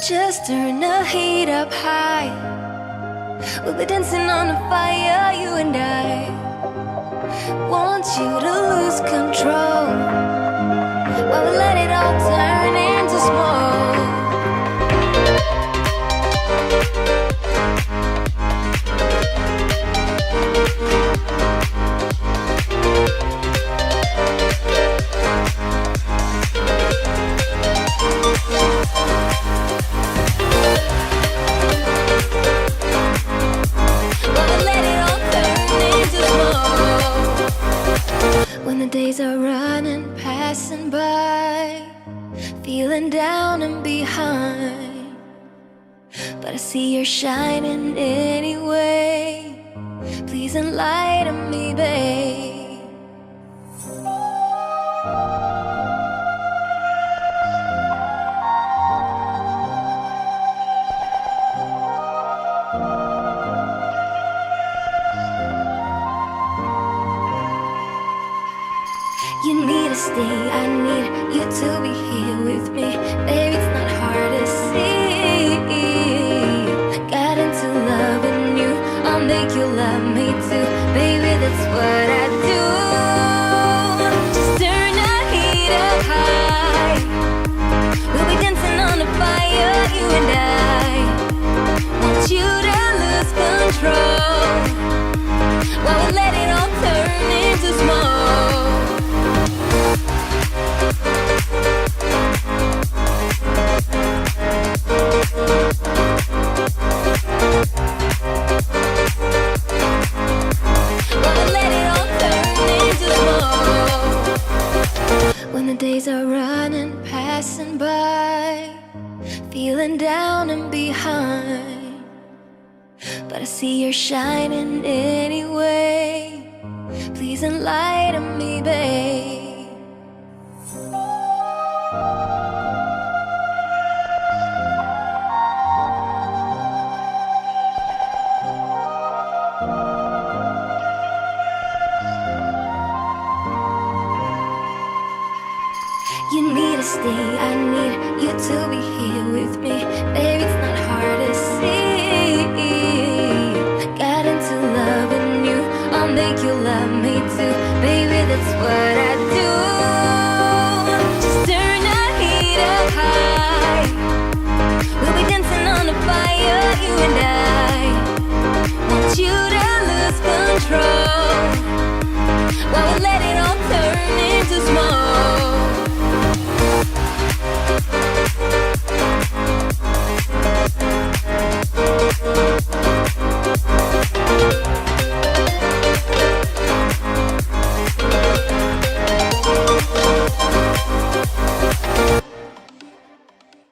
Just turn the heat up high. We'll be dancing on the fire, you and I. Want you to lose control while we let it all turn into smoke. The days are running, passing by, feeling down and behind, but I see you're shining anyway. Please enlighten me, babe. You need to stay, I need you to be here with me. Baby, it's not hard to see. Got into loving you, I'll make you love me too. Baby, that's what I do. Just turn the heat up high. We'll be dancing on the fire, you and I. Want you to lose control while we let it all turn into smoke. When the days are running, passing by, feeling down and behind, but I see you're shining anyway. Please enlighten me, babe.